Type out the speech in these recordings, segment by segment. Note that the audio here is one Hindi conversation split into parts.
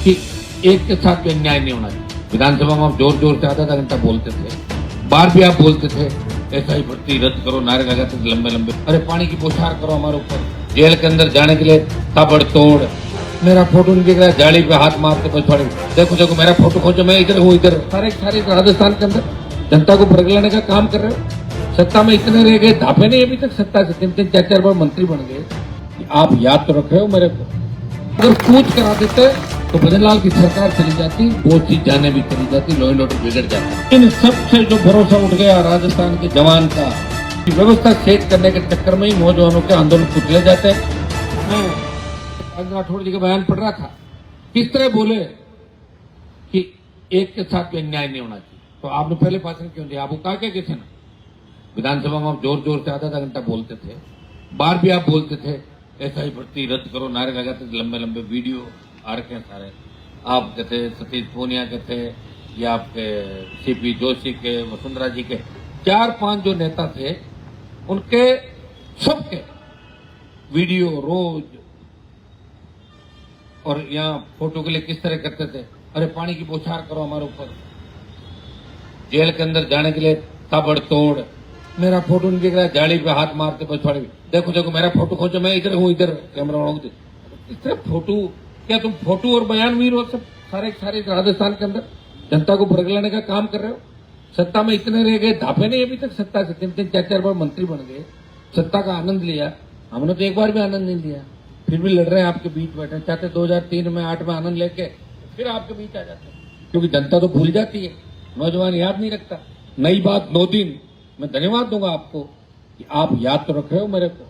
कि एक के साथ भी अन्याय नहीं होना चाहिए। विधानसभा में आप जोर जोर से आधा घंटा बोलते थे, बार भी आप बोलते थे ऐसा ही भर्ती रद्द करो, नारे लगाते थे लंबे लंबे, अरे पानी की बौछार करो हमारे ऊपर, जेल के अंदर जाने के लिए ताबड़तोड़। मेरा फोटो नहीं दिख रहा है, जाली पे हाथ मारते पछवाड़े, देखो देखो मेरा फोटो खोजो, मैं इधर हूँ इधर। सारे राजस्थान के अंदर जनता को भड़काने का काम कर रहे हो। सत्ता में इतने रह गए, धापे नहीं अभी तक सत्ता से, 3-3 4-4 बार मंत्री बन गए। आप याद तो रख रहे हो मेरे को। अगर कूच करा देते तो भजनलाल की सरकार चली जाती, बहुत सी जाने भी चली जाती, लॉ एंड ऑर्डर बिगड़ जाता। इन सबसे जो भरोसा उठ गया राजस्थान के जवान का, व्यवस्था सेट करने के चक्कर में ही नौजवानों के आंदोलन कुचले जाते हैं। मैं आज राठौड़ जी का बयान पढ़ रहा था, किस तरह बोले कि एक के साथ भी अन्याय नहीं होना चाहिए। तो आपने पहले भाषण क्यों दिया? आपको कहा क्या किसी ने? विधानसभा में आप जोर जोर से आधा घंटा बोलते थे, बार भी आप बोलते थे ऐसा ही भर्ती रद्द करो, नारे लगाते थे लंबे लंबे, वीडियो आ रखे हैं सारे। आप कहते सतीश पूनिया के थे, या आपके सीपी जोशी के, वसुंधरा जी के, 4-5 जो नेता थे उनके सबके वीडियो रोज, और यहाँ फोटो के लिए किस तरह करते थे, अरे पानी की बौछार करो हमारे ऊपर, जेल के अंदर जाने के लिए ताबड़तोड़। मेरा फोटो नहीं दिख रहा है, जाली पे हाथ मारते पछवाड़े, देखो देखो मेरा फोटो खोजो, मैं इधर हूँ इधर, कैमरा वालों को। इस तरह फोटो, क्या तुम फोटो और बयानवीर हो सब? सारे राजस्थान के अंदर जनता को भड़काने का काम कर रहे हो। सत्ता में इतने रह गए, धापे नहीं अभी तक सत्ता से, 3-3 4-4 बार मंत्री बन गए, सत्ता का आनंद लिया। हमने तो एक बार भी आनंद नहीं लिया, फिर भी लड़ रहे हैं आपके बीच बैठे। चाहते 2003 में 8 में आनंद लेके फिर आपके बीच आ जाते हैं, क्योंकि जनता तो भूल जाती है, नौजवान याद नहीं रखता। नई बात 9 दिन, मैं धन्यवाद दूंगा आपको कि आप याद तो रख रहे हो मेरे को।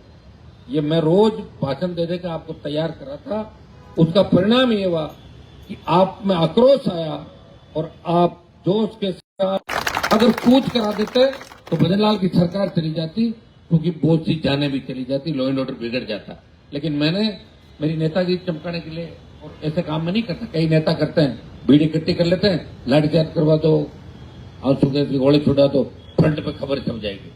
ये मैं रोज भाषण दे दे के आपको तैयार कर रहा था, उसका परिणाम ये हुआ कि आप में आक्रोश आया और आप जोश के साथ अगर कूच करा देते तो भजनलाल की सरकार चली जाती, क्योंकि बहुत सी जाने भी चली जाती, लॉ एंड ऑर्डर बिगड़ जाता। लेकिन मैंने मेरी नेतागिरी चमकाने के लिए और ऐसे काम में नहीं करता। कई नेता करते हैं, भीड़ इकट्ठी कर लेते हैं, लाठीचार्ज करवा दो, आंसू के गोले छुड़ा दो, फ्रंट पे खबर छप जाएगी।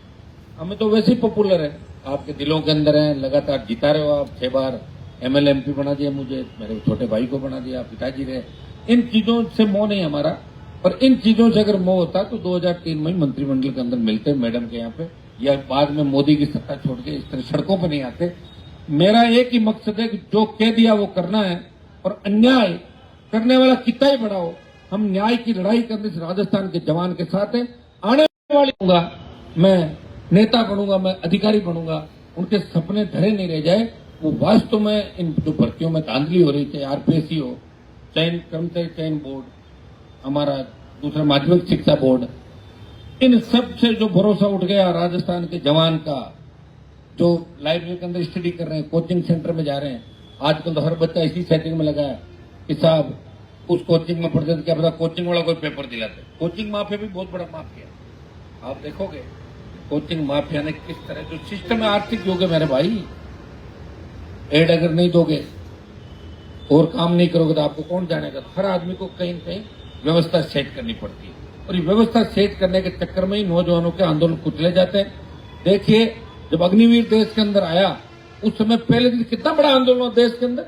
हमें तो वैसे ही पॉपुलर है, आपके दिलों के अंदर है, लगातार जिता रहे हो आप। 6 बार एमएलए एमपी बना दिया मुझे, मेरे छोटे भाई को बना दिया, पिताजी रहे। इन चीजों से मोह नहीं हमारा, और इन चीजों से अगर मोह होता तो 2003 में मंत्रिमंडल के अंदर मिलते मैडम के यहाँ पे, या बाद में मोदी की सत्ता छोड़ के इस तरह सड़कों पर नहीं आते। मेरा एक ही मकसद है कि जो कह दिया वो करना है, और अन्याय करने वाला कितना ही बड़ा हो, हम न्याय की लड़ाई करने से राजस्थान के जवान के साथ हैं। आने वाली होगा, मैं नेता बनूंगा, मैं अधिकारी बनूंगा, उनके सपने धरे नहीं रह जाए। वो वास्तव में इन जो भर्तियों में धांधली हो रही, चाहे आरपीएससी हो, कर्मचारी चयन बोर्ड, हमारा दूसरा माध्यमिक शिक्षा बोर्ड, इन सब से जो भरोसा उठ गया राजस्थान के जवान का, जो लाइब्रेरी के अंदर स्टडी कर रहे हैं, कोचिंग सेंटर में जा रहे हैं। आजकल तो हर बच्चा इसी सेटिंग में लगा है कि साहब उस कोचिंग में पढ़ते थे, क्या पता कोचिंग वाला कोई पेपर दिलाते। कोचिंग माफिया भी बहुत बड़ा माफिया, आप देखोगे कोचिंग माफिया ने किस तरह जो सिस्टम है आर्थिक योग है मेरे भाई। एड अगर नहीं दोगे और काम नहीं करोगे तो आपको कौन जानेगा। हर आदमी को कहीं न कहीं व्यवस्था सेट करनी पड़ती है, और ये व्यवस्था सेट करने के चक्कर में ही नौजवानों के आंदोलन कुचले जाते हैं। देखिए जब अग्निवीर देश के अंदर आया, उस समय पहले दिन कितना बड़ा आंदोलन हुआ देश के अंदर।